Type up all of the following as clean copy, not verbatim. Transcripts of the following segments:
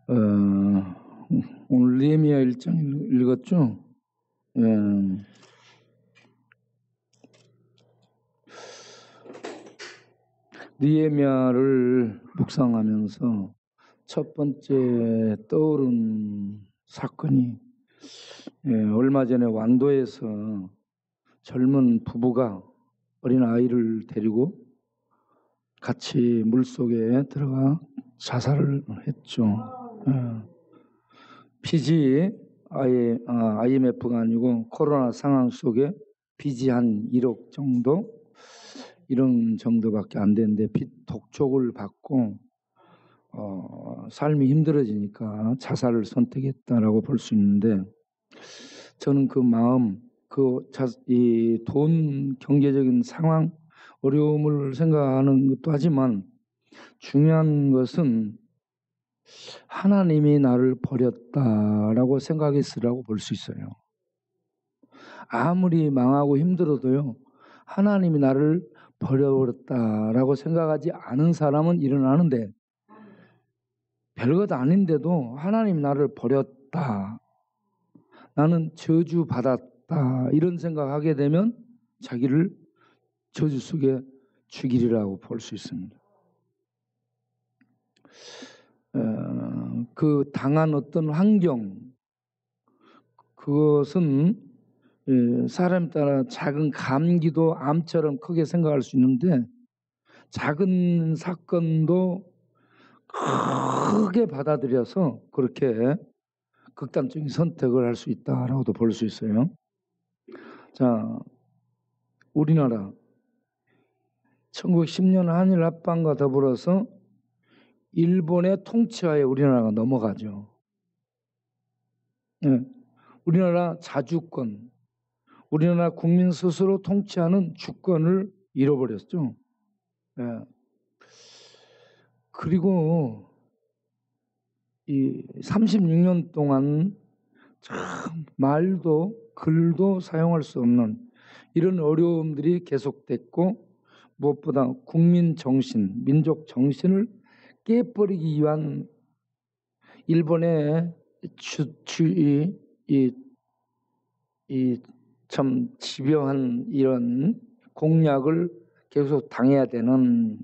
어, 오늘 느헤미야 1장 읽었죠? 느헤미야를 묵상하면서 첫 번째 떠오른 사건이 얼마 전에 완도에서 젊은 부부가 어린 아이를 데리고 같이 물속에 들어가 자살을 했죠. 빚이 IMF가 아니고 코로나 상황 속에 빚이 한 1억 정도 이런 정도밖에 안 되는데 빚 독촉을 받고 삶이 힘들어지니까 자살을 선택했다라고 볼 수 있는데, 저는 그 마음, 이 돈 경제적인 상황 어려움을 생각하는 것도 하지만 중요한 것은 하나님이 나를 버렸다라고 생각했으라고 볼 수 있어요. 아무리 망하고 힘들어도요, 하나님이 나를 버려버렸다라고 생각하지 않은 사람은 일어나는데, 별것 아닌데도 하나님 나를 버렸다, 나는 저주받았다, 이런 생각하게 되면 자기를 저주 속에 죽이리라고 볼 수 있습니다. 그 당한 어떤 환경, 그것은 사람 따라 작은 감기도 암처럼 크게 생각할 수 있는데, 작은 사건도 크게 받아들여서 그렇게 극단적인 선택을 할 수 있다라고도 볼 수 있어요. 자, 우리나라 1910년 한일 합방과 더불어서 일본의 통치하에 우리나라가 넘어가죠. 우리나라 자주권, 우리나라 국민 스스로 통치하는 주권을 잃어버렸죠. 그리고 이 36년 동안 참 말도 글도 사용할 수 없는 이런 어려움들이 계속됐고, 무엇보다 국민 정신, 민족 정신을 깨버리기 위한 일본의 참 집요한 이런 공략을 계속 당해야 되는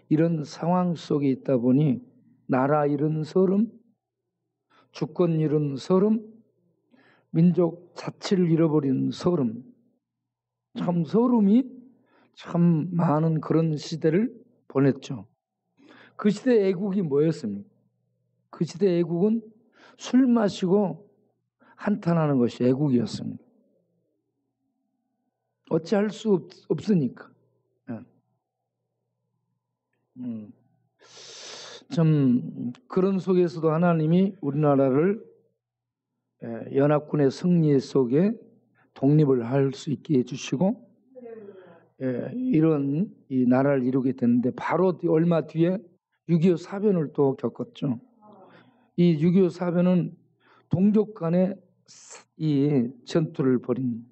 이런 상황 속에 있다 보니, 나라 잃은 서름, 주권 잃은 서름, 민족 자치를 잃어버린 서름, 참 서름이 참 많은 그런 시대를 보냈죠. 그 시대 애국이 뭐였습니까? 그 시대 애국은 술 마시고 한탄하는 것이 애국이었습니다. 어찌할 수 없으니까. 참 그런 속에서도 하나님이 우리나라를 연합군의 승리 속에 독립을 할 수 있게 해주시고, 이런 이 나라를 이루게 됐는데, 바로 얼마 뒤에 6.25 사변을 또 겪었죠. 이 6.25 사변은 동족 간의 이 전투를 벌인,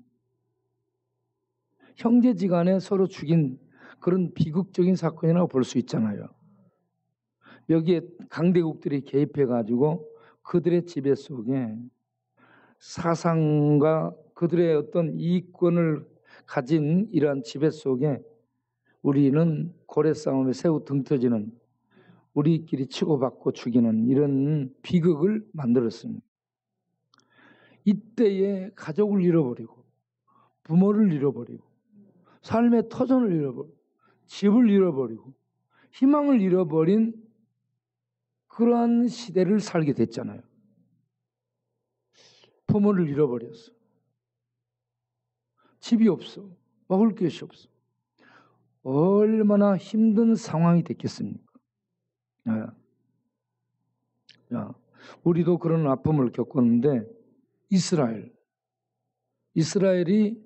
형제지간에 서로 죽인 그런 비극적인 사건이라고 볼 수 있잖아요. 여기에 강대국들이 개입해가지고 그들의 지배 속에 사상과 그들의 어떤 이익권을 가진 이러한 지배 속에 우리는 고래 싸움에 새우 등 터지는, 우리끼리 치고받고 죽이는 이런 비극을 만들었습니다. 이때에 가족을 잃어버리고, 부모를 잃어버리고, 삶의 터전을 잃어버리고, 집을 잃어버리고, 희망을 잃어버린 그러한 시대를 살게 됐잖아요. 부모를 잃어버렸어. 집이 없어. 먹을 것이 없어. 얼마나 힘든 상황이 됐겠습니까? 우리도 그런 아픔을 겪었는데, 이스라엘이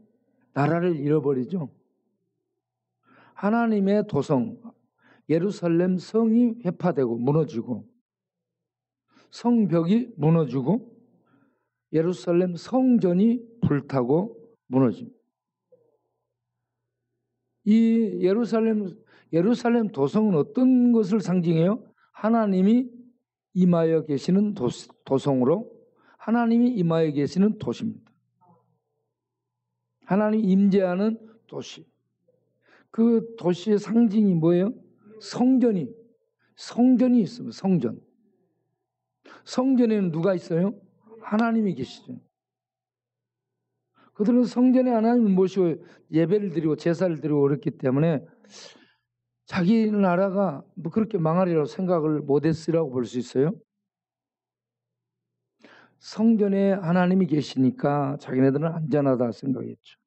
나라를 잃어버리죠. 하나님의 도성 예루살렘 성이 회파되고 무너지고, 성벽이 무너지고, 예루살렘 성전이 불타고 무너집니다. 이 예루살렘 도성은 어떤 것을 상징해요? 하나님이 임하여 계시는 도성으로 하나님이 임하여 계시는 도시입니다. 하나님이 임재하는 도시. 그 도시의 상징이 뭐예요? 성전이 있습니다. 성전. 성전에는 누가 있어요? 하나님이 계시죠. 그들은 성전에 하나님을 모시고 예배를 드리고 제사를 드리고 그랬기 때문에 자기 나라가 뭐 그렇게 망하리라고 생각을 못했으라고 볼 수 있어요. 성전에 하나님이 계시니까 자기네들은 안전하다 생각했죠.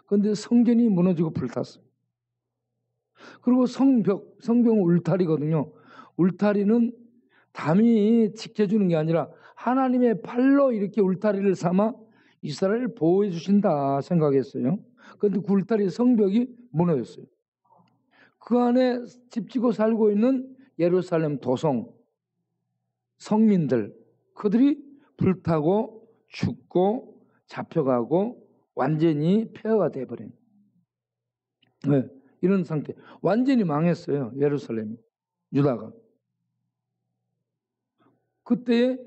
그런데 성전이 무너지고 불탔어요. 그리고 성벽 울타리거든요. 울타리는 담이 지켜주는 게 아니라 하나님의 팔로 이렇게 울타리를 삼아 이스라엘을 보호해 주신다 생각했어요. 그런데 그 울타리 성벽이 무너졌어요. 그 안에 집 지고 살고 있는 예루살렘 도성 성민들, 그들이 불타고 죽고 잡혀가고 완전히 폐허가 돼버린, 네, 이런 상태. 완전히 망했어요. 예루살렘이, 유다가. 그때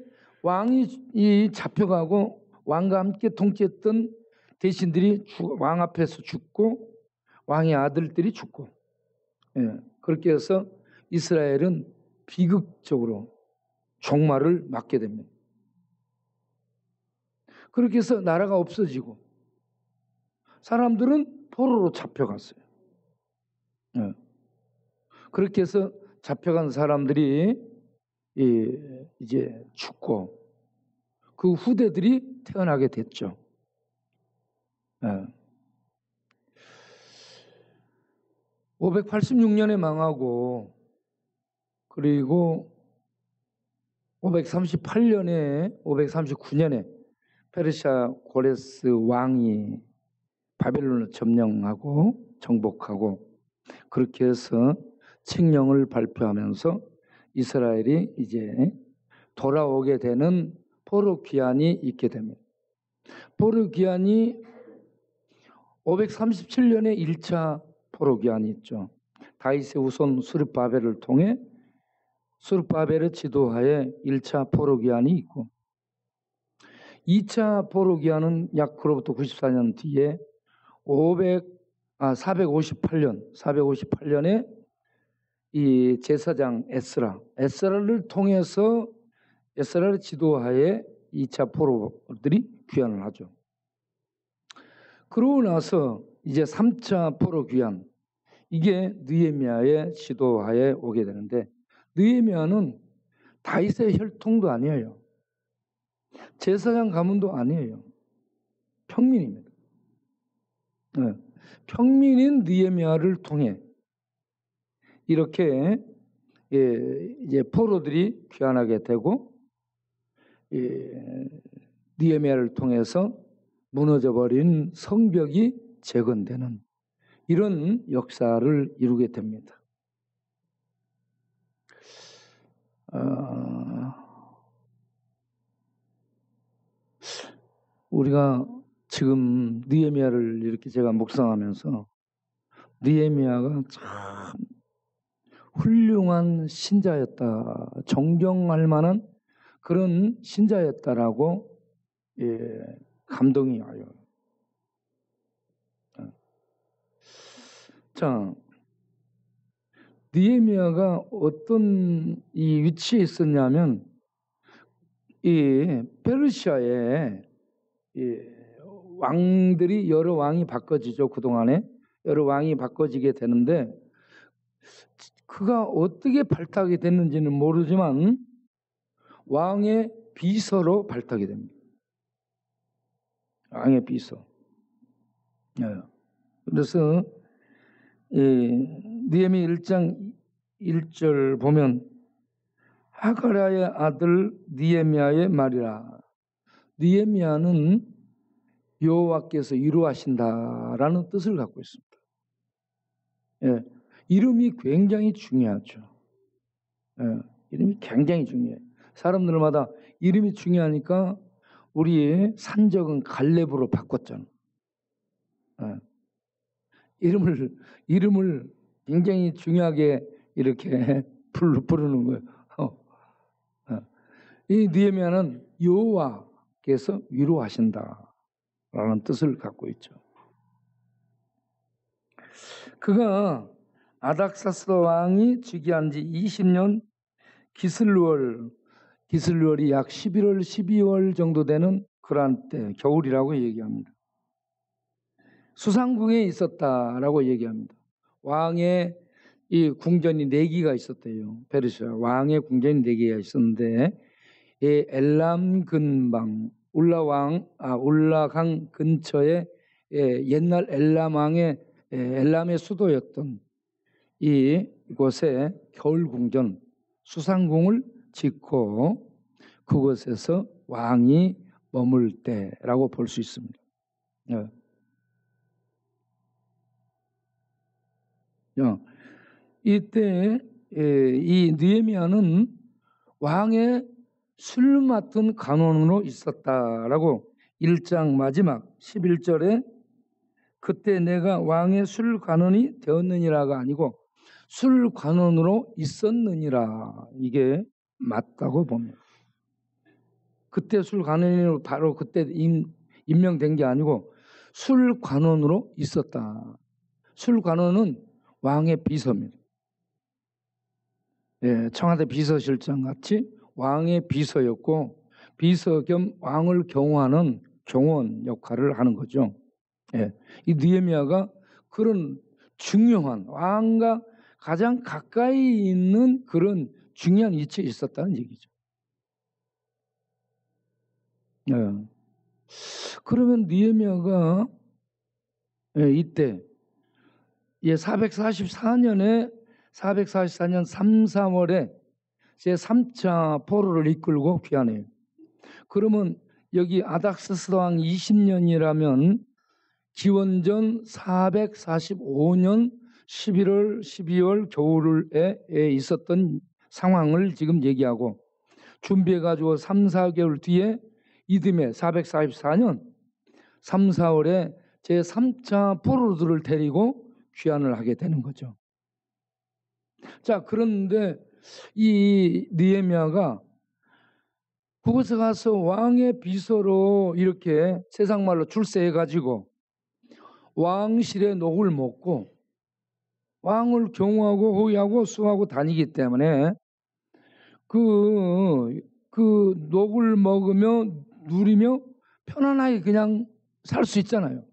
왕이 잡혀가고 왕과 함께 통치했던 대신들이 왕 앞에서 죽고 왕의 아들들이 죽고, 예, 그렇게 해서 이스라엘은 비극적으로 종말을 맞게 됩니다. 그렇게 해서 나라가 없어지고 사람들은 포로로 잡혀갔어요. 예. 그렇게 해서 잡혀간 사람들이 이제 죽고 그 후대들이 태어나게 됐죠. 예. 586년에 망하고 그리고 539년에 페르시아 고레스 왕이 바벨론을 점령하고 정복하고 그렇게 해서 칙령을 발표하면서 이스라엘이 이제 돌아오게 되는 포로 기한이 있게 됩니다. 포로 기한이 537년에 1차 포로 기한이 있죠. 다윗의 후손 스룹바벨을 통해 스룹바벨의 지도하에 1차 포로 기한이 있고 2차 포로 기한은 약 그로부터 94년 뒤에 458년에 이 제사장 에스라를 통해서 에스라를 지도하에 2차 포로들이 귀환을 하죠. 그러고 나서 이제 3차 포로 귀환, 이게 느헤미야의 지도하에 오게 되는데 느헤미야는 다윗의 혈통도 아니에요. 제사장 가문도 아니에요. 평민입니다. 네. 평민인 느헤미야를 통해 이렇게 이제 포로들이 귀환하게 되고 느헤미야를 통해서 무너져버린 성벽이 재건되는 이런 역사를 이루게 됩니다. 우리가 지금 느헤미야를 이렇게 제가 묵상하면서 느헤미야가 참 훌륭한 신자였다, 존경할 만한 그런 신자였다라고 감동이 와요. 자, 느헤미야가 어떤 이 위치에 있었냐면 이 페르시아에 왕들이 여러 왕이 바꿔지죠. 그동안에 여러 왕이 바꿔지게 되는데 그가 어떻게 발탁이 됐는지는 모르지만 왕의 비서로 발탁이 됩니다. 왕의 비서. 그래서 느헤미야 1장 1절 보면 하가랴의 아들 느헤미야의 말이라. 느헤미야는 여호와께서 위로하신다라는 뜻을 갖고 있습니다. 이름이 굉장히 중요하죠. 이름이 굉장히 중요해요. 사람들마다 이름이 중요하니까 우리의 산적은 갈렙으로 바꿨잖아. 이름을 굉장히 중요하게 이렇게 부르는 거예요. 이 느헤미야는 여호와께서 위로하신다라는 뜻을 갖고 있죠. 그가 아닥사스다 왕이 즉위한 지 20년 기슬월이 약 11월, 12월 정도 되는 그러한 때, 겨울이라고 얘기합니다. 수상궁에 있었다라고 얘기합니다. 왕의 이 궁전이 4기가 있었대요. 페르시아 왕의 궁전이 4개가 있었는데 이 엘람 근방 울라강 근처에 옛날 엘람의 수도였던 이곳에 겨울궁전 수상궁을 짓고 그곳에서 왕이 머물 때라고 볼 수 있습니다. 이때 이 느헤미야는 왕의 술 맡은 간원으로 있었다라고 1장 마지막 11절에 그때 내가 왕의 술 간원이 되었느니라가 아니고 술 간원으로 있었느니라, 이게 맞다고 봅니다. 그때 술 간원으로 바로 그때 임명된 게 아니고 술 간원으로 있었다. 술 간원은 왕의 비서입니다. 청와대 비서실장 같이 왕의 비서였고 비서 겸 왕을 경호하는 경호원 역할을 하는 거죠. 이 느헤미야가 그런 중요한 왕과 가장 가까이 있는 그런 중요한 위치에 있었다는 얘기죠. 그러면 느헤미야가 이때 444년 3, 4월에 제3차 포로를 이끌고 귀환해요. 그러면 여기 아닥사스다 왕 20년이라면 기원전 445년 11월, 12월 겨울에 있었던 상황을 지금 얘기하고 준비해가지고 3, 4개월 뒤에 이듬해 444년 3, 4월에 제3차 포로들을 데리고 귀환을 하게 되는 거죠. 자, 그런데 이 느헤미야가 그곳에 가서 왕의 비서로 이렇게 세상말로 출세해가지고 왕실의 녹을 먹고 왕을 경호하고 호위하고 수호하고 다니기 때문에 그 녹을 먹으며 누리며 편안하게 그냥 살 수 있잖아요.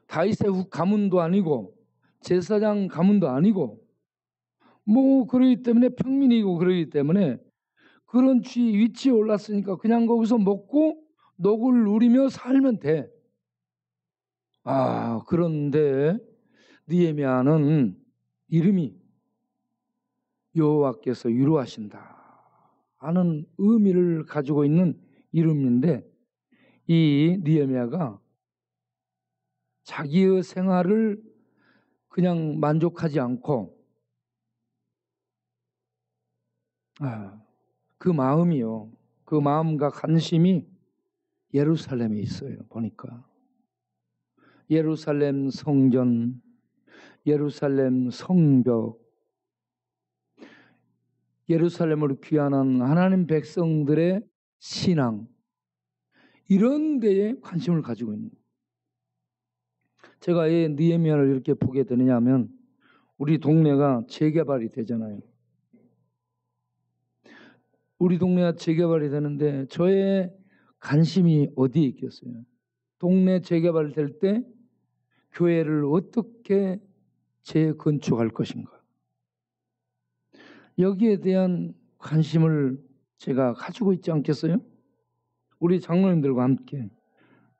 다윗의 가문도 아니고 제사장 가문도 아니고 뭐 그러기 때문에 평민이고 그러기 때문에 그런 위치에 올랐으니까 그냥 거기서 먹고 녹을 누리며 살면 돼. 그런데 느헤미야는 이름이 여호와께서 위로하신다 하는 의미를 가지고 있는 이름인데 이 느헤미야가 자기의 생활을 그냥 만족하지 않고 그 마음이요, 그 마음과 관심이 예루살렘에 있어요. 보니까 예루살렘 성전, 예루살렘 성벽, 예루살렘으로 귀환한 하나님 백성들의 신앙, 이런 데에 관심을 가지고 있는 거예요. 제가 왜 느헤미야를 이렇게 보게 되느냐면 우리 동네가 재개발이 되잖아요. 우리 동네가 재개발이 되는데 저의 관심이 어디에 있겠어요? 동네 재개발 될 때 교회를 어떻게 재건축할 것인가? 여기에 대한 관심을 제가 가지고 있지 않겠어요? 우리 장로님들과 함께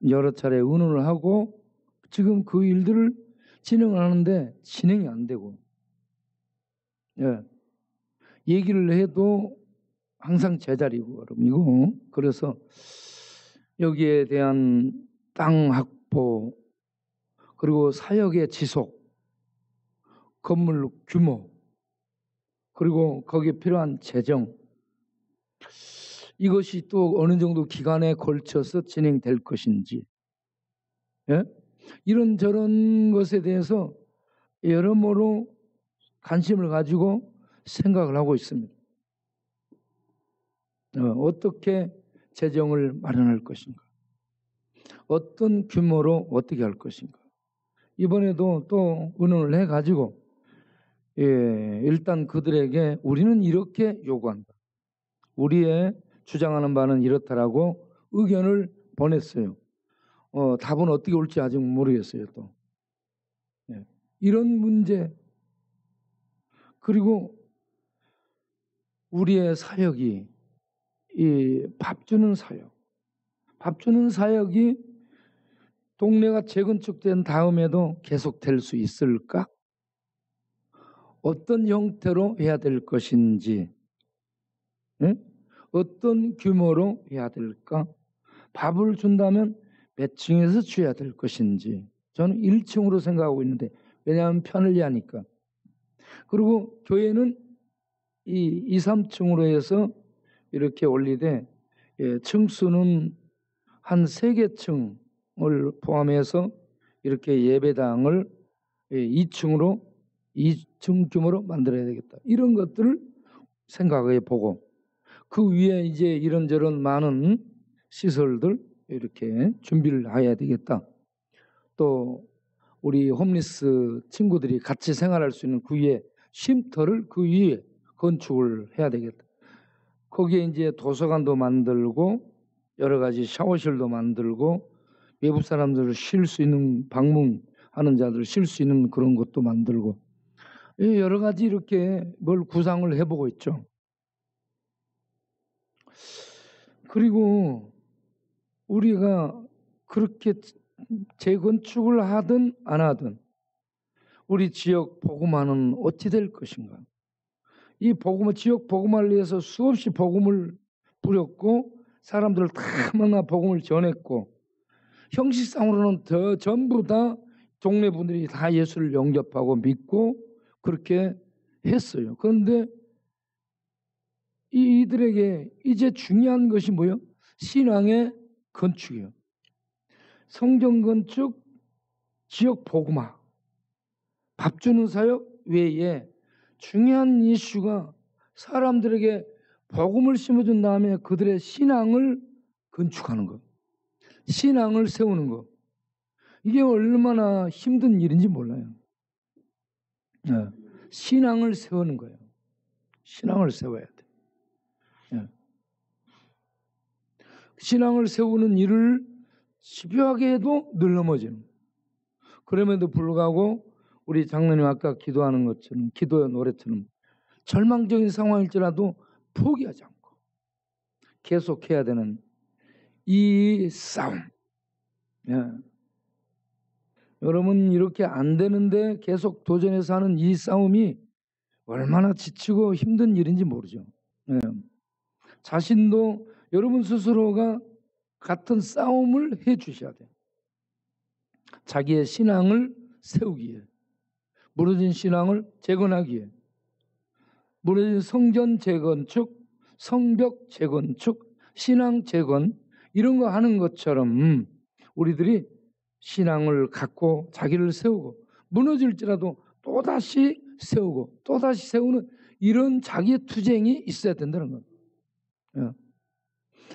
여러 차례 의논을 하고 지금 그 일들을 진행을 하는데 진행이 안 되고, 얘기를 해도 항상 제자리고 그래서 여기에 대한 땅 확보, 그리고 사역의 지속, 건물 규모, 그리고 거기에 필요한 재정, 이것이 또 어느 정도 기간에 걸쳐서 진행될 것인지, 이런저런 것에 대해서 여러모로 관심을 가지고 생각을 하고 있습니다. 어떻게 재정을 마련할 것인가? 어떤 규모로 어떻게 할 것인가? 이번에도 또 의논을 해가지고 일단 그들에게 우리는 이렇게 요구한다. 우리의 주장하는 바는 이렇다라고 의견을 보냈어요. 답은 어떻게 올지 아직 모르겠어요. 또 이런 문제, 그리고 우리의 사역이 이 밥 주는 사역, 밥 주는 사역이 동네가 재건축된 다음에도 계속될 수 있을까? 어떤 형태로 해야 될 것인지, 어떤 규모로 해야 될까? 밥을 준다면 몇 층에서 줘야 될 것인지, 저는 1층으로 생각하고 있는데, 왜냐하면 편리하니까. 그리고 교회는 이 2, 3층으로 해서 이렇게 올리되 층수는 한 3개 층을 포함해서 이렇게 예배당을 2층으로 2층 규모로 만들어야 되겠다. 이런 것들을 생각해 보고 그 위에 이제 이런저런 많은 시설들 이렇게 준비를 해야 되겠다. 또 우리 홈리스 친구들이 같이 생활할 수 있는 그 위에 쉼터를 그 위에 건축을 해야 되겠다. 거기에 이제 도서관도 만들고 여러 가지 샤워실도 만들고 외부 사람들 쉴 수 있는 방문하는 자들 쉴 수 있는 그런 것도 만들고 여러 가지 이렇게 뭘 구상을 해보고 있죠. 그리고 우리가 그렇게 재건축을 하든 안 하든 우리 지역 복음화는 어찌 될 것인가? 이 복음, 지역 복음화를 위해서 수없이 복음을 뿌렸고 사람들을 다 만나 복음을 전했고 형식상으로는 전부 다 동네 분들이 다 예수를 영접하고 믿고 그렇게 했어요. 그런데 이들에게 이제 중요한 것이 뭐예요? 신앙의 건축이에요. 성경 건축, 지역 복음화, 밥 주는 사역 외에 중요한 이슈가 사람들에게 복음을 심어준 다음에 그들의 신앙을 건축하는 것, 신앙을 세우는 것. 이게 얼마나 힘든 일인지 몰라요. 신앙을 세우는 거예요. 신앙을 세워야 돼. 신앙을 세우는 일을 집요하게 해도 늘 넘어지는. 그럼에도 불구하고 우리 장로님 아까 기도하는 것처럼 기도의 노래처럼 절망적인 상황일지라도 포기하지 않고 계속해야 되는 이 싸움. 여러분 이렇게 안 되는데 계속 도전해서 하는 이 싸움이 얼마나 지치고 힘든 일인지 모르죠. 자신도 여러분 스스로가 같은 싸움을 해 주셔야 돼요. 자기의 신앙을 세우기에, 무너진 신앙을 재건하기에, 무너진 성전 재건축, 성벽 재건축, 신앙 재건 이런 거 하는 것처럼 우리들이 신앙을 갖고 자기를 세우고 무너질지라도 또다시 세우고 또다시 세우는 이런 자기의 투쟁이 있어야 된다는 거예요.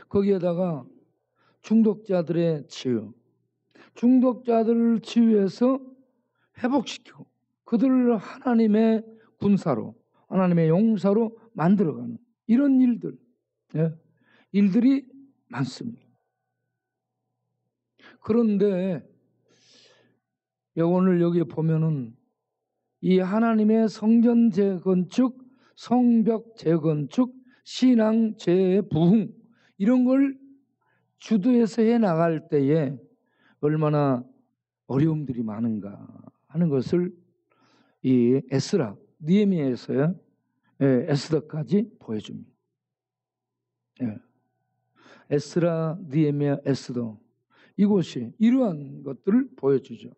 거기에다가 중독자들의 치유, 중독자들을 치유해서 회복시키고 그들을 하나님의 군사로 하나님의 용사로 만들어가는 이런 일들, 일들이 많습니다. 그런데 오늘 여기 보면은 이 하나님의 성전 재건축, 성벽 재건축, 신앙 재부흥 이런 걸 주도해서 해 나갈 때에 얼마나 어려움들이 많은가 하는 것을 이 에스라, 느헤미야에서의 에스더까지 보여줍니다. 에스라, 느헤미야, 에스더 이곳이 이러한 것들을 보여주죠.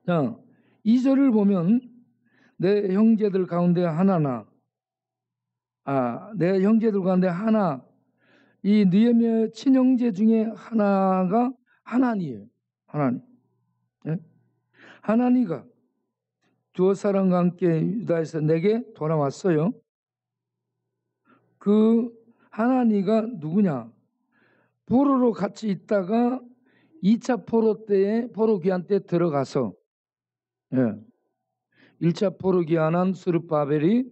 자, 2절을 보면 내 형제들 가운데 하나나 내 형제들 가운데 하나 이 느헤미야 친형제 중에 하나가 하나니예요. 하나니. 하나니가 두어 사람과 함께 유다에서 내게 돌아왔어요. 그 하나니가 누구냐? 포로로 같이 있다가 2차 포로 때에 포로 기한 때 들어가서 1차 포로 기한한 스룹바벨이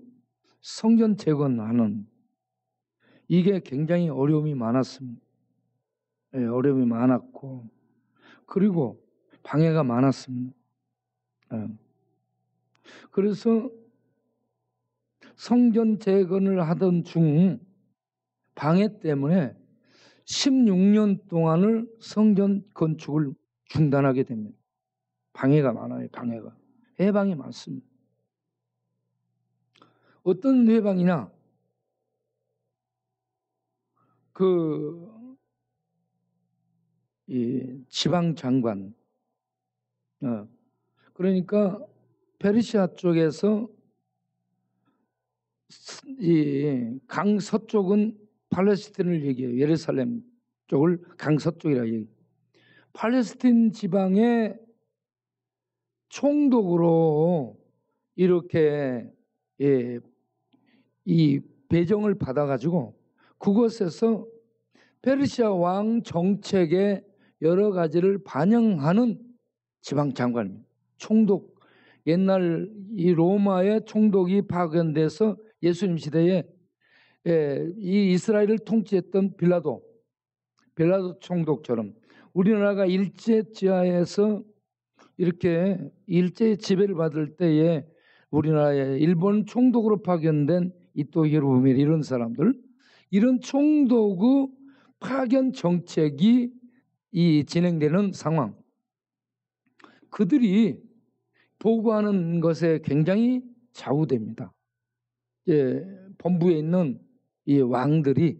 성전 재건하는 이게 굉장히 어려움이 많았습니다. 어려움이 많았고 그리고 방해가 많았습니다. 그래서 성전 재건을 하던 중 방해 때문에 16년 동안을 성전 건축을 중단하게 됩니다. 방해가 많아요. 방해가. 해방이 많습니다. 어떤 해방이냐? 이 지방 장관, 그러니까 페르시아 쪽에서 이 강서쪽은 팔레스틴을 얘기해요. 예루살렘 쪽을 강서쪽이라 얘기해요. 팔레스틴 지방의 총독으로 이렇게 이 배정을 받아가지고 그곳에서 페르시아 왕 정책의 여러 가지를 반영하는 지방 장관입니다. 총독, 옛날 이 로마의 총독이 파견돼서 예수님 시대에 이 이스라엘을 통치했던 빌라도 총독처럼 우리나라가 일제지하에서 이렇게 일제 지배를 받을 때에 우리나라에 일본 총독으로 파견된 이토 히로부미 이런 사람들, 이런 총독의 파견 정책이 이 진행되는 상황, 그들이 보고하는 것에 굉장히 좌우됩니다. 본부에 있는 이 왕들이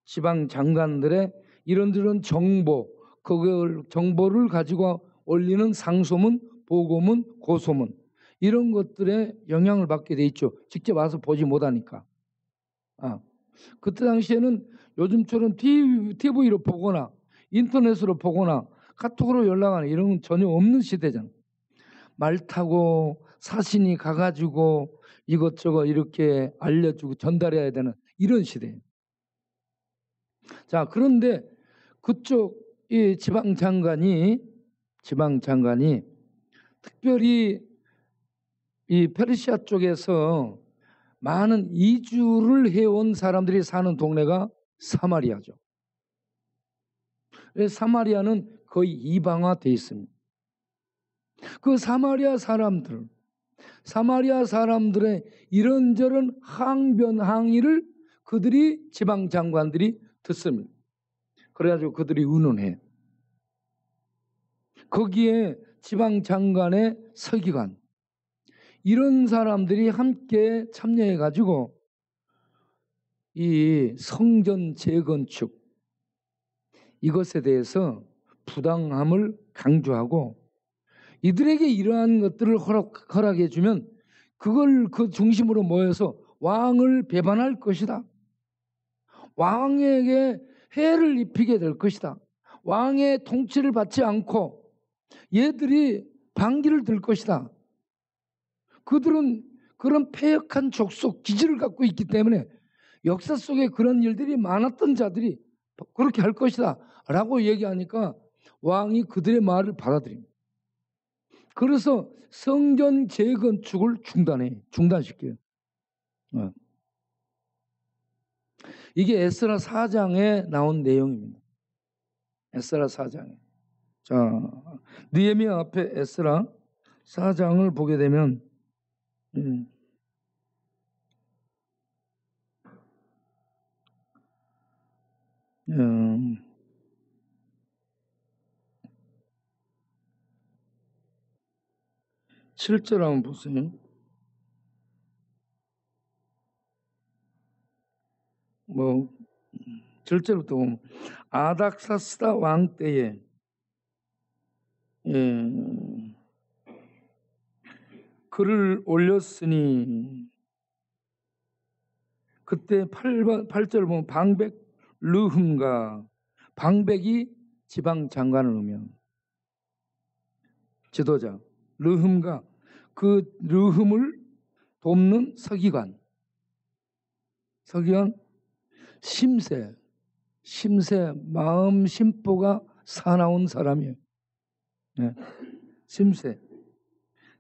지방 장관들의 이런저런 정보, 그걸 정보를 가지고 올리는 상소문, 보고문, 고소문 이런 것들에 영향을 받게 돼 있죠. 직접 와서 보지 못하니까. 그때 당시에는 요즘처럼 TV로 보거나 인터넷으로 보거나 카톡으로 연락하는 이런 건 전혀 없는 시대잖아. 말 타고 사신이 가가지고 이것저것 이렇게 알려주고 전달해야 되는 이런 시대예요. 자, 그런데 그쪽 이 지방 장관이 특별히 이 페르시아 쪽에서 많은 이주를 해온 사람들이 사는 동네가 사마리아죠. 사마리아는 거의 이방화되어 있습니다. 그 사마리아 사람들의 이런저런 항변 항의를 그들이 지방 장관들이 듣습니다. 그래가지고 그들이 의논해. 거기에 지방 장관의 서기관 이런 사람들이 함께 참여해가지고 이 성전 재건축 이것에 대해서 부당함을 강조하고 이들에게 이러한 것들을 허락해 주면 그걸 그 중심으로 모여서 왕을 배반할 것이다. 왕에게 해를 입히게 될 것이다. 왕의 통치를 받지 않고 얘들이 반기를 들 것이다. 그들은 그런 패역한 족속 기질을 갖고 있기 때문에 역사 속에 그런 일들이 많았던 자들이 그렇게 할 것이다 라고 얘기하니까 왕이 그들의 말을 받아들입니다. 그래서 성전 재건축을 중단시켜요. 이게 에스라 4장에 나온 내용입니다. 에스라 4장에. 자, 느헤미야 앞에 에스라 4장을 보게 되면 7절 한번 보세요. 뭐 7절부터 보면 아닥사스다 왕 때에 글을 올렸으니 그때 8절 보면 방백 르흠과 방백이 지방 장관을 오면 지도자 르흠과 그 르흠을 돕는 서기관 심세 마음 심보가 사나운 사람이에요. 네.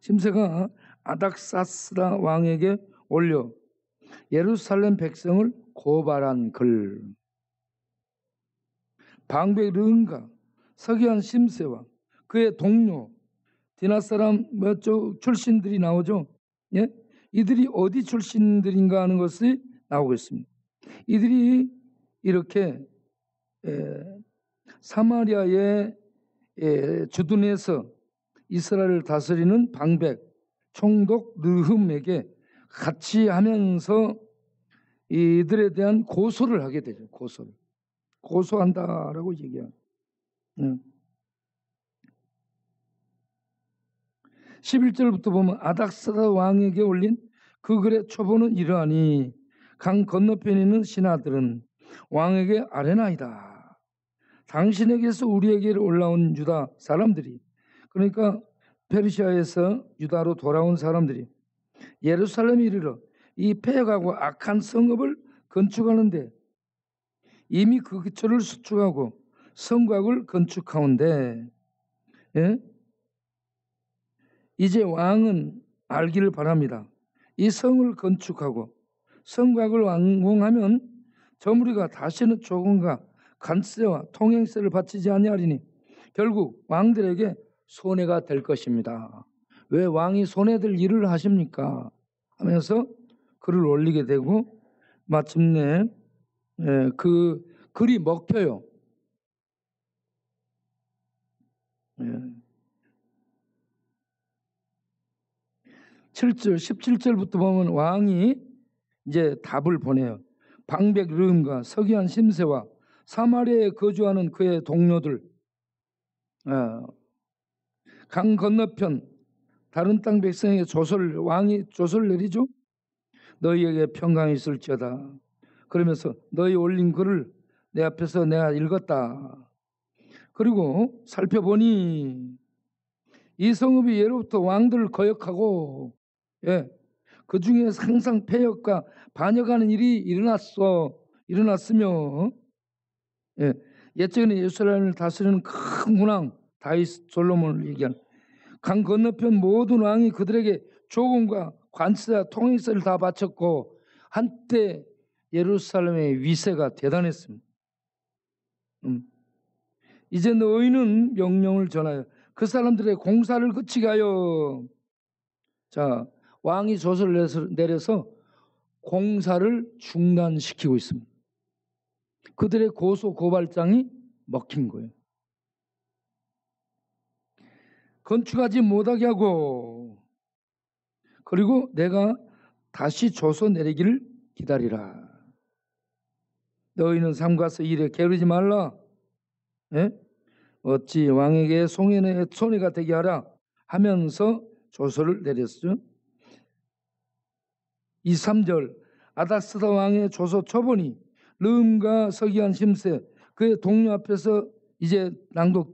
심세가 아닥사스다 왕에게 올려 예루살렘 백성을 고발한 글. 방백 르은가 서기한 심세와 그의 동료 디나 사람 출신들이 나오죠. 예? 이들이 어디 출신들인가 하는 것이 나오고 있습니다. 이들이 이렇게 사마리아의 주둔에서 이스라엘을 다스리는 방백 총독 르흠에게 같이 하면서 이들에 대한 고소를 하게 되죠. 고소한다라고 얘기해요. 11절부터 보면 아닥사다 왕에게 올린 그 글의 초보는 이러하니 강 건너편에 있는 신하들은 왕에게 아뢰나이다. 당신에게서 우리에게 올라온 유다 사람들이, 그러니까 페르시아에서 유다로 돌아온 사람들이 예루살렘에 이르러 이 폐역하고 악한 성읍을 건축하는데 이미 그 기초를 수축하고 성곽을 건축하온데, 예? 이제 왕은 알기를 바랍니다. 이 성을 건축하고 성곽을 완공하면 저무리가 다시는 조금과 관세와 통행세를 바치지 아니하리니 결국 왕들에게 손해가 될 것입니다. 왜 왕이 손해될 일을 하십니까? 하면서 글을 올리게 되고 마침내 그 글이 먹혀요. 7절, 17절부터 보면 왕이 이제 답을 보내요. 방백 르음과 서기한 심세와 사마리아에 거주하는 그의 동료들, 강 건너편 다른 땅 백성에게 왕이 조서를 내리죠. 너희에게 평강이 있을지어다. 그러면서 너희 올린 글을 내 앞에서 내가 읽었다. 그리고 살펴보니 이 성읍이 예로부터 왕들을 거역하고, 그 중에 항상 폐역과 반역하는 일이 일어났으며, 옛적에는 예루살렘을 다스리는 큰 문왕 다윗 솔로몬을 얘기하는 강 건너편 모든 왕이 그들에게 조공과 관세와 통행세를 다 바쳤고 한때 예루살렘의 위세가 대단했습니다. 이제 너희는 명령을 전하여 그 사람들의 공사를 그치게 하여. 자, 왕이 조서를 내려서 공사를 중단시키고 있습니다. 그들의 고소 고발장이 먹힌 거예요. 건축하지 못하게 하고, 그리고 내가 다시 조서 내리기를 기다리라. 너희는 삼가서 일에 게으르지 말라. 어찌 왕에게 손해가 되게 하라 하면서 조서를 내렸죠. 23절 아닥사다 왕의 조서 초본이 르음과 서기한 심세 그의 동료 앞에서 이제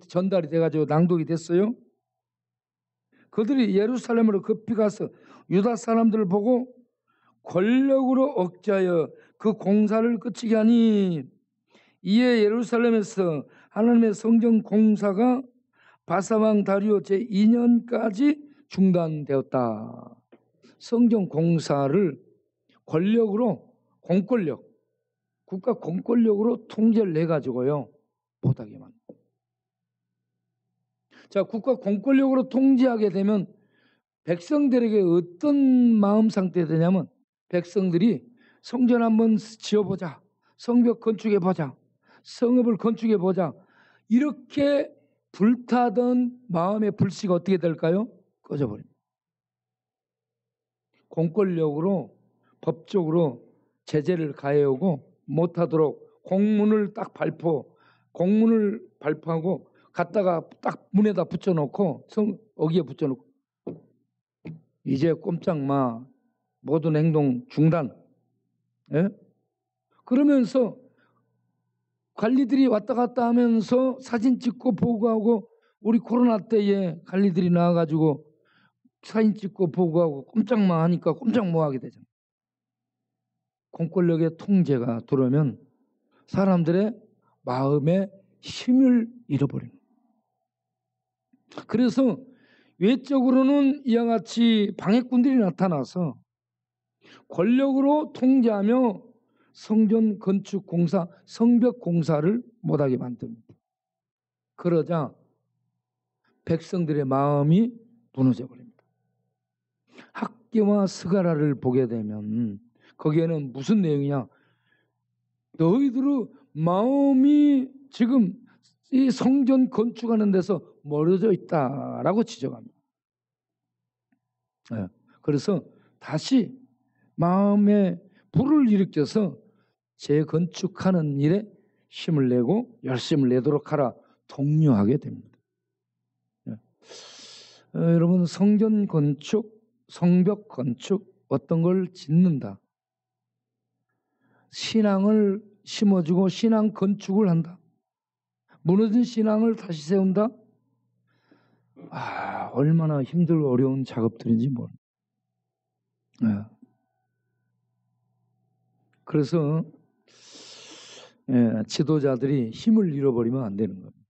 전달이 돼가지고 낭독이 됐어요. 그들이 예루살렘으로 급히 가서 유다 사람들을 보고 권력으로 억제하여 그 공사를 그치게 하니 이에 예루살렘에서 하나님의 성전 공사가 바사왕 다리오 제2년까지 중단되었다. 성전 공사를 권력으로 국가 공권력으로 통제를 해가지고요 못하게만. 자, 국가 공권력으로 통제하게 되면 백성들에게 어떤 마음 상태가 되냐면 백성들이 성전 한번 지어보자, 성벽 건축해보자, 성읍을 건축해보자, 이렇게 불타던 마음의 불씨가 어떻게 될까요? 꺼져버립니다. 공권력으로 법적으로 제재를 가해오고 못하도록 공문을 발표하고 갖다가 딱 문에다 붙여놓고 어기에 붙여놓고 이제 꼼짝마, 모든 행동 중단. 그러면서 관리들이 왔다 갔다 하면서 사진 찍고 보고하고, 우리 코로나 때에 관리들이 나와가지고 사진 찍고 보고하고 꼼짝마 하니까 꼼짝 못 하게 되잖아요. 공권력의 통제가 들어오면 사람들의 마음의 힘을 잃어버립니다. 그래서 외적으로는 이와 같이 방해꾼들이 나타나서 권력으로 통제하며 성전 건축 공사, 성벽 공사를 못하게 만듭니다. 그러자 백성들의 마음이 무너져 버립니다. 학개와 스가랴를 보게 되면 거기에는 무슨 내용이냐? 너희들의 마음이 지금 이 성전 건축하는 데서 멀어져 있다라고 지적합니다. 그래서 다시 마음에 불을 일으켜서 재건축하는 일에 힘을 내고 열심을 내도록 하라 독려하게 됩니다. 여러분, 성전 건축, 성벽 건축, 어떤 걸 짓는다, 신앙을 심어주고 신앙 건축을 한다, 무너진 신앙을 다시 세운다. 얼마나 힘들고 어려운 작업들인지 모릅니다. 그래서 지도자들이 힘을 잃어버리면 안 되는 겁니다.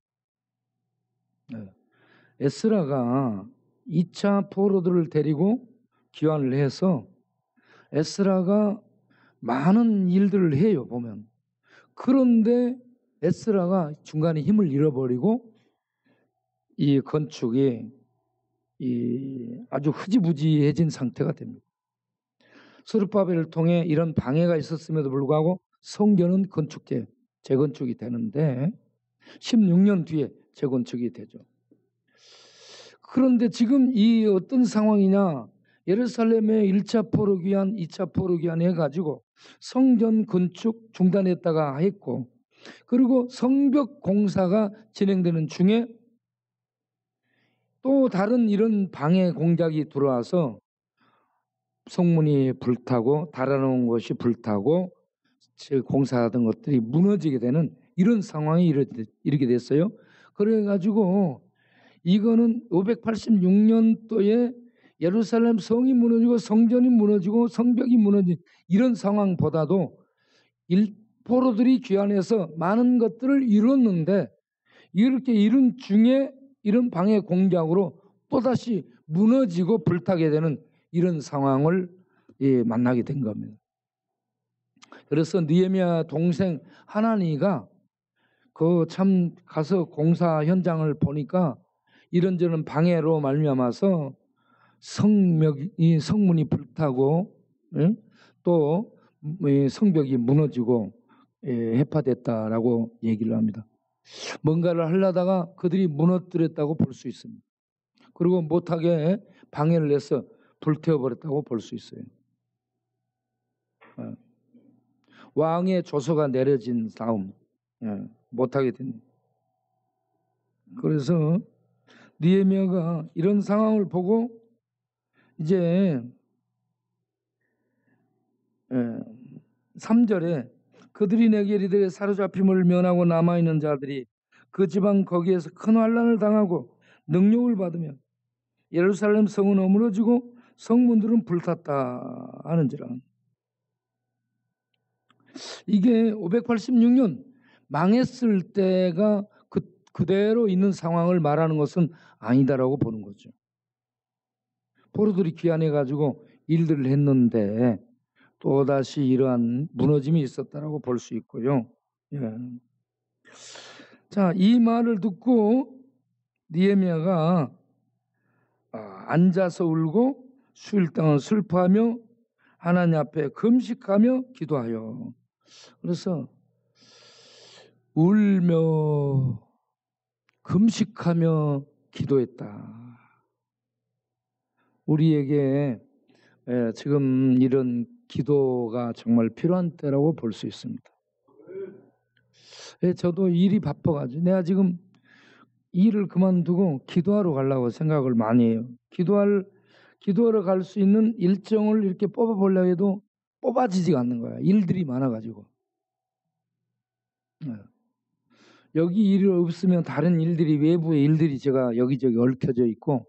에스라가 2차 포로들을 데리고 귀환을 해서 에스라가 많은 일들을 해요, 보면. 그런데 에스라가 중간에 힘을 잃어버리고 이 건축이 아주 흐지부지해진 상태가 됩니다. 스룹바벨을 통해 이런 방해가 있었음에도 불구하고 성전은 재건축이 되는데 16년 뒤에 재건축이 되죠. 그런데 지금 이 어떤 상황이냐? 예루살렘에 1차 포로 귀환, 2차 포로 귀환 해가지고 성전 건축 중단했다가 했고, 그리고 성벽 공사가 진행되는 중에 또 다른 이런 방해 공작이 들어와서 성문이 불타고 달아놓은 것이 불타고 공사하던 것들이 무너지게 되는 이런 상황이 이르게 됐어요. 그래가지고 이거는 586년도에 예루살렘 성이 무너지고 성전이 무너지고 성벽이 무너진 이런 상황보다도 포로들이 귀환해서 많은 것들을 이뤘는데, 이렇게 이룬 중에 이런 방해 공작으로 또다시 무너지고 불타게 되는 이런 상황을 만나게 된 겁니다. 그래서 느헤미야 동생 하나니가 참 가서 공사 현장을 보니까 이런저런 방해로 말미암아서 성문이 불타고 또 성벽이 무너지고 해파됐다라고 얘기를 합니다. 뭔가를 하려다가 그들이 무너뜨렸다고 볼 수 있습니다. 그리고 못하게 방해를 해서 불태워버렸다고 볼 수 있어요. 왕의 조서가 내려진 싸움, 못하게 된. 그래서 느헤미야가 이런 상황을 보고 이제 3절에 그들이 내게 이르되 사로잡힘을 면하고 남아있는 자들이 그 지방 거기에서 큰 환난을 당하고 능욕을 받으며 예루살렘 성은 어무러지고 성문들은 불탔다 하는지라. 이게 586년 망했을 때가 그대로 있는 상황을 말하는 것은 아니다라고 보는 거죠. 포로들이 귀환해가지고 일들을 했는데 또다시 이러한 무너짐이 있었다라고 볼 수 있고요. 자, 이 말을 듣고 느헤미야가 앉아서 울고 수일 동안 슬퍼하며 하나님 앞에 금식하며 기도하여. 그래서 울며 금식하며 기도했다. 우리에게 지금 이런 기도가 정말 필요한 때라고 볼 수 있습니다. 저도 일이 바빠가지고 내가 지금 일을 그만두고 기도하러 가려고 생각을 많이 해요. 기도하러 갈 수 있는 일정을 이렇게 뽑아보려고 해도 뽑아지지가 않는 거야. 일들이 많아가지고. 여기 일이 없으면 다른 일들이, 외부의 일들이 제가 여기저기 얽혀져 있고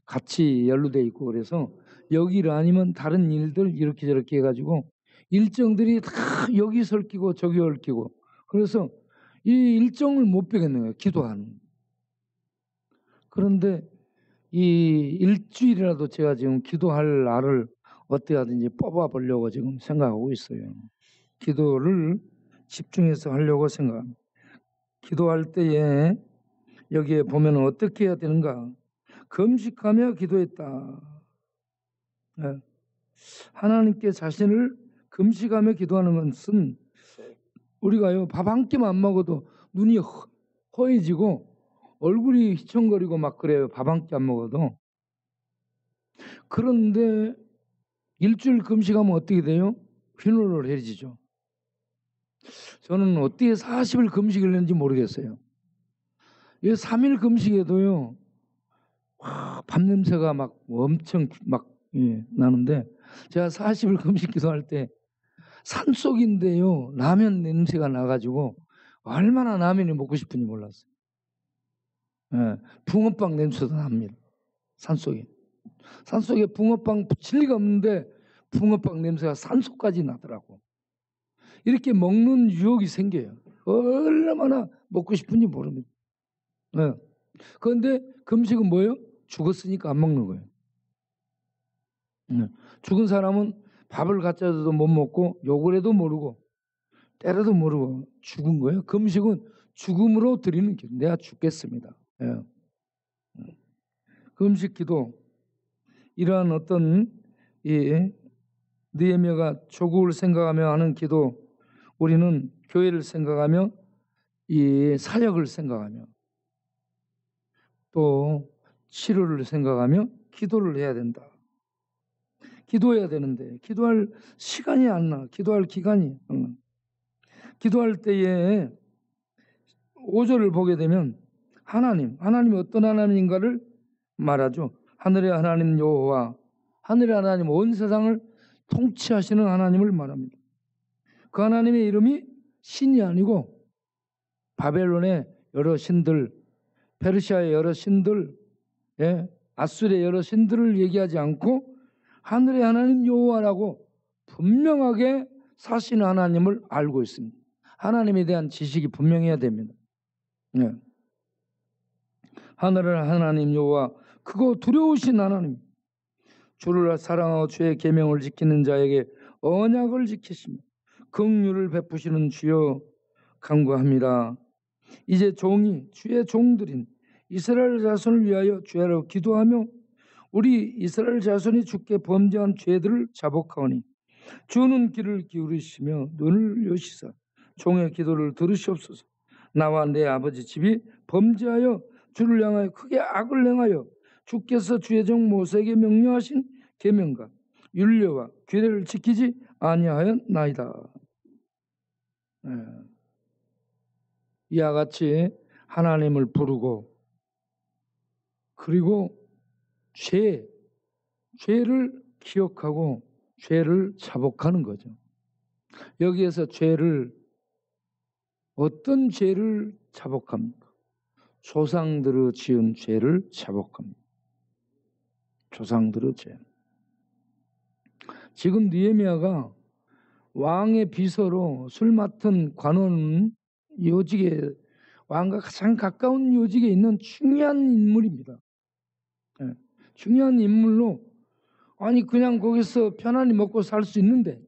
같이 연루돼 있고, 그래서 여기를 아니면 다른 일들 이렇게 저렇게 해가지고 일정들이 다 여기 얽히고 저기 얽히고 그래서 이 일정을 못 빼겠는 거예요. 기도하는. 그런데 이 일주일이라도 제가 지금 기도할 날을 어떻게 하든지 뽑아 보려고 지금 생각하고 있어요. 기도를 집중해서 하려고 생각합니다. 기도할 때에 여기에 보면 어떻게 해야 되는가? 금식하며 기도했다. 네. 하나님께 자신을 금식하며 기도하는 것은 우리가요 밥 한 끼만 안 먹어도 눈이 허해지고 얼굴이 휘청거리고 막 그래요. 밥 한 끼 안 먹어도. 그런데 일주일 금식하면 어떻게 돼요? 휘노를해지죠. 저는 어떻게 40일 금식을 했는지 모르겠어요. 이 3일 금식에도요 밥 냄새가 막 엄청 막 나는데 제가 40일 금식 기도할 때 산속인데요 라면 냄새가 나가지고 얼마나 라면이 먹고 싶은지 몰랐어요. 예, 붕어빵 냄새도 납니다. 산속에 붕어빵 붙일 리가 없는데 붕어빵 냄새가 산속까지 나더라고. 이렇게 먹는 유혹이 생겨요. 얼마나 먹고 싶은지 모릅니다. 예. 그런데 금식은 뭐예요? 죽었으니까 안 먹는 거예요. 죽은 사람은 밥을 갖다 줘도 못 먹고 욕을 해도 모르고 때려도 모르고 죽은 거예요. 금식은 죽음으로 드리는 길. 내가 죽겠습니다. 예. 금식 기도 이러한 어떤 이 느헤미야가 조국을 생각하며 하는 기도, 우리는 교회를 생각하며 이 사역을 생각하며 또 치료를 생각하며 기도를 해야 된다. 기도해야 되는데 기도할 시간이 안 나. 기도할 기간이 안 나. 기도할 때에 5절을 보게 되면 하나님이 어떤 하나님인가를 말하죠. 하늘의 하나님 여호와, 하늘의 하나님 온 세상을 통치하시는 하나님을 말합니다. 그 하나님의 이름이 신이 아니고 바벨론의 여러 신들, 페르시아의 여러 신들, 아수르의 여러 신들을 얘기하지 않고 하늘의 하나님 여호와라고 분명하게 사시는 하나님을 알고 있습니다. 하나님에 대한 지식이 분명해야 됩니다. 네. 하늘의 하나님 여호와, 그거 두려우신 하나님, 주를 사랑하고 주의 계명을 지키는 자에게 언약을 지키시며 긍휼을 베푸시는 주여 간구합니다. 이제 주의 종들인 이스라엘 자손을 위하여 주야로 기도하며 우리 이스라엘 자손이 주께 범죄한 죄들을 자복하오니 주는 귀를 기울이시며 눈을 여시사 종의 기도를 들으시옵소서. 나와 내 아버지 집이 범죄하여 주를 향하여 크게 악을 행하여 주께서 주의 종 모세에게 명령하신 계명과 율례와 규례를 지키지 아니하였나이다. 이와 같이 하나님을 부르고 그리고 죄를 기억하고 죄를 자복하는 거죠. 여기에서 어떤 죄를 자복합니까? 조상들의 지은 죄를 자복합니다. 조상들의 죄. 지금 느헤미야가 왕의 비서로 술 맡은 관원 요직에, 왕과 가장 가까운 요직에 있는 중요한 인물입니다. 중요한 인물로, 아니 그냥 거기서 편안히 먹고 살 수 있는데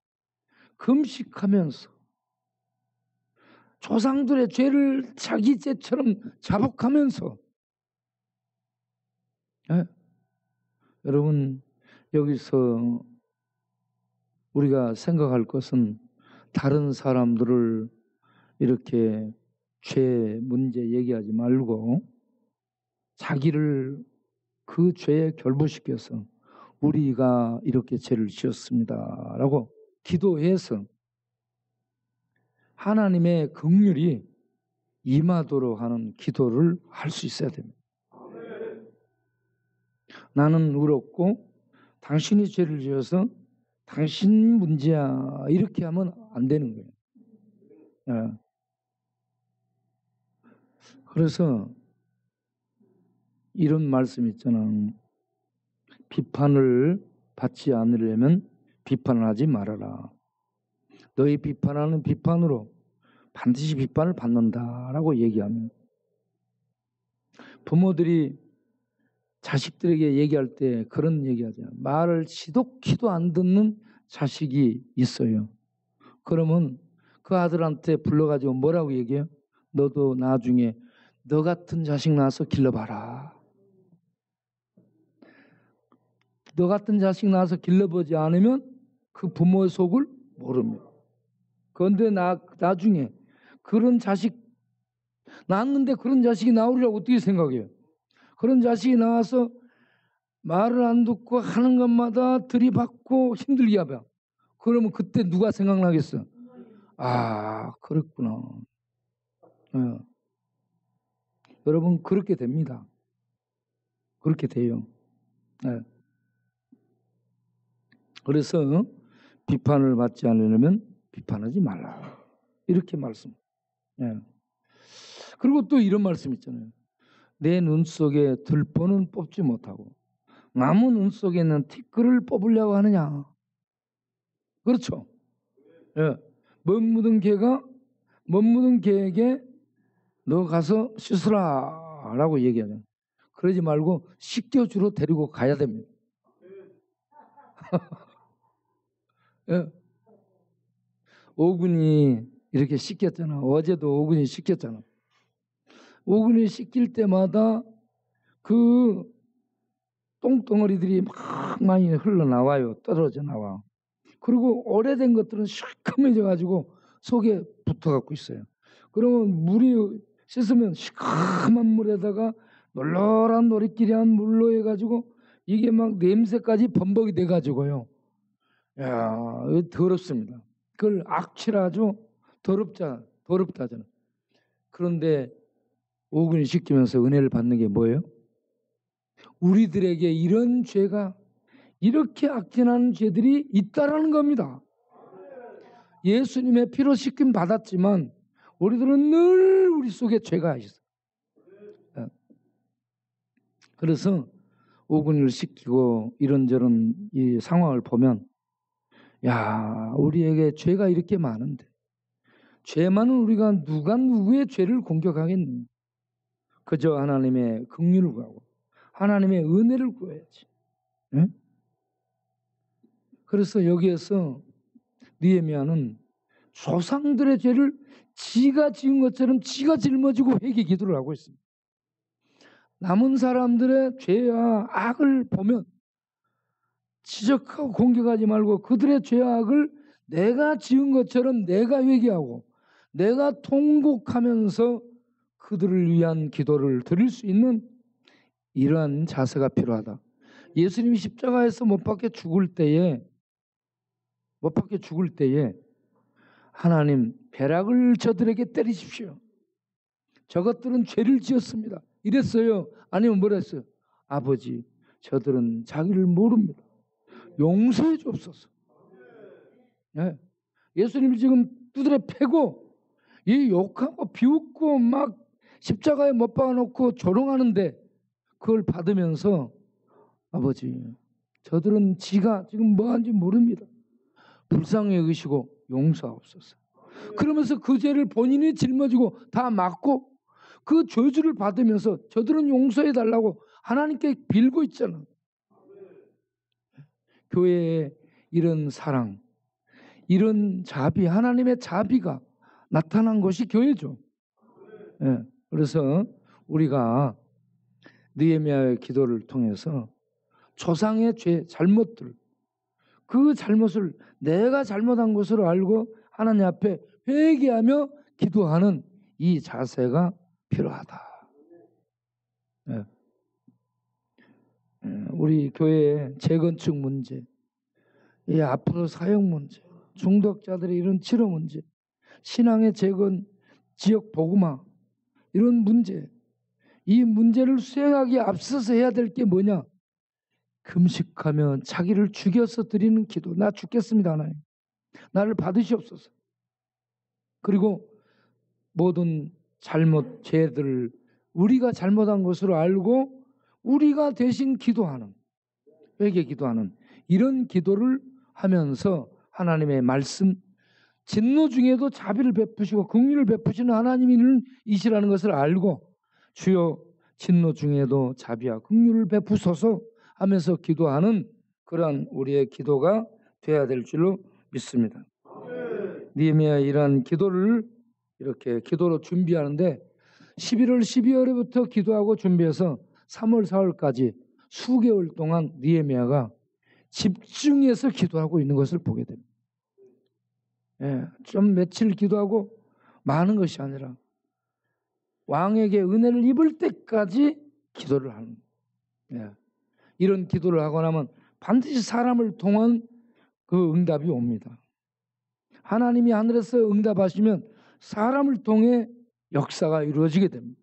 금식하면서 조상들의 죄를 자기 죄처럼 자복하면서, 여러분 여기서 우리가 생각할 것은 다른 사람들을 이렇게 죄 문제 얘기하지 말고 자기를 그 죄에 결부시켜서 우리가 이렇게 죄를 지었습니다 라고 기도해서 하나님의 긍휼이 임하도록 하는 기도를 할 수 있어야 됩니다. 나는 의롭고 당신이 죄를 지어서 당신 문제야 이렇게 하면 안 되는 거예요. 그래서 이런 말씀 있잖아. 비판을 받지 않으려면 비판을 하지 말아라. 너희 비판하는 비판으로 반드시 비판을 받는다라고 얘기하면, 부모들이 자식들에게 얘기할 때 그런 얘기하잖아요. 말을 시도키도 안 듣는 자식이 있어요. 그러면 그 아들한테 불러가지고 뭐라고 얘기해요? 너도 나중에 너 같은 자식 낳아서 길러봐라. 너 같은 자식 낳아서 길러보지 않으면 그 부모의 속을 모릅니다. 그런데 나중에 그런 자식 낳았는데 그런 자식이 나오리라고 어떻게 생각해요? 그런 자식이 나와서 말을 안 듣고 하는 것마다 들이받고 힘들게 하면, 그러면 그때 누가 생각나겠어? 아, 그렇구나. 네. 여러분, 그렇게 됩니다. 그렇게 돼요. 네. 그래서 비판을 받지 않으려면 비판하지 말라. 이렇게 말씀. 네. 그리고 또 이런 말씀 있잖아요. 내 눈 속에 들보는 뽑지 못하고 남의 눈 속에 있는 티끌을 뽑으려고 하느냐. 그렇죠. 예. 멋 묻은 개에게 너 가서 씻으라 라고 얘기하잖아요. 그러지 말고 씻겨주러 데리고 가야 됩니다. 예. 오군이 이렇게 씻겼잖아. 어제도 오군이 씻겼잖아. 오군이 씻길 때마다 그 똥덩어리들이 막 많이 흘러나와요. 떨어져 나와. 그리고 오래된 것들은 시커매져 가지고 속에 붙어갖고 있어요. 그러면 물이 씻으면 시커먼 물에다가 널널한 노릇끼리한 물로 해가지고 이게 막 냄새까지 범벅이 돼가지고요. 야, 더럽습니다. 그걸 악취라죠. 더럽다잖아. 그런데 오근이 씻기면서 은혜를 받는 게 뭐예요? 우리들에게 이런 죄가, 이렇게 악진한 죄들이 있다라는 겁니다. 예수님의 피로 씻김 받았지만 우리들은 늘 우리 속에 죄가 있어. 그래서 오근을 씻기고 이런저런 이 상황을 보면, 야, 우리에게 죄가 이렇게 많은데 죄 많은 우리가 누가 누구의 죄를 공격하겠느냐. 그저 하나님의 긍휼을 구하고 하나님의 은혜를 구해야지. 네? 그래서 여기에서 느헤미야는 조상들의 죄를 지가 지은 것처럼 지가 짊어지고 회개 기도를 하고 있습니다. 남은 사람들의 죄와 악을 보면 지적하고 공격하지 말고 그들의 죄와 악을 내가 지은 것처럼 내가 회개하고 내가 통곡하면서 그들을 위한 기도를 드릴 수 있는 이러한 자세가 필요하다. 예수님이 십자가에서 못 박혀 죽을 때에 하나님, 배락을 저들에게 때리십시오. 저것들은 죄를 지었습니다. 이랬어요. 아니면 뭐라 했어요? 아버지, 저들은 자기를 모릅니다. 용서해 주옵소서. 네. 예수님이 지금 두드려 패고 이 욕하고 비웃고 막 십자가에 못 박아놓고 조롱하는데 그걸 받으면서 아버지, 저들은 지가 지금 뭐하는지 모릅니다. 불쌍히 여기시고 용서하옵소서. 그러면서 그 죄를 본인이 짊어지고 다 맡고 그 저주를 받으면서 저들은 용서해 달라고 하나님께 빌고 있잖아. 교회에 이런 사랑, 이런 자비, 하나님의 자비가 나타난 것이 교회죠. 네. 그래서 우리가 느헤미야의 기도를 통해서 조상의 죄, 잘못들, 그 잘못을 내가 잘못한 것으로 알고 하나님 앞에 회개하며 기도하는 이 자세가 필요하다. 네. 우리 교회의 재건축 문제, 이 앞으로 사역 문제, 중독자들의 이런 치료 문제, 신앙의 재건, 지역 복음화, 이런 문제, 이 문제를 수행하기에 앞서서 해야 될 게 뭐냐? 금식하며 자기를 죽여서 드리는 기도. 나 죽겠습니다, 하나님. 나를 받으시옵소서. 그리고 모든 잘못, 죄들을 우리가 잘못한 것으로 알고 우리가 대신 기도하는, 회개 기도하는 이런 기도를 하면서 하나님의 말씀, 진노 중에도 자비를 베푸시고 긍휼을 베푸시는 하나님이시라는 것을 알고 주여 진노 중에도 자비와 긍휼을 베푸소서 하면서 기도하는 그러한 우리의 기도가 돼야 될 줄로 믿습니다. 느헤미야 이러한 기도를 이렇게 기도로 준비하는데 11월 12월부터 기도하고 준비해서 3월 4월까지 수개월 동안 느헤미야가 집중해서 기도하고 있는 것을 보게 됩니다. 예, 좀 며칠 기도하고 많은 것이 아니라 왕에게 은혜를 입을 때까지 기도를 하는 거예요. 예, 이런 기도를 하고 나면 반드시 사람을 통한 그 응답이 옵니다. 하나님이 하늘에서 응답하시면 사람을 통해 역사가 이루어지게 됩니다.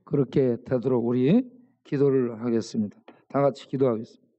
그렇게 되도록 우리 기도를 하겠습니다. 다 같이 기도하겠습니다.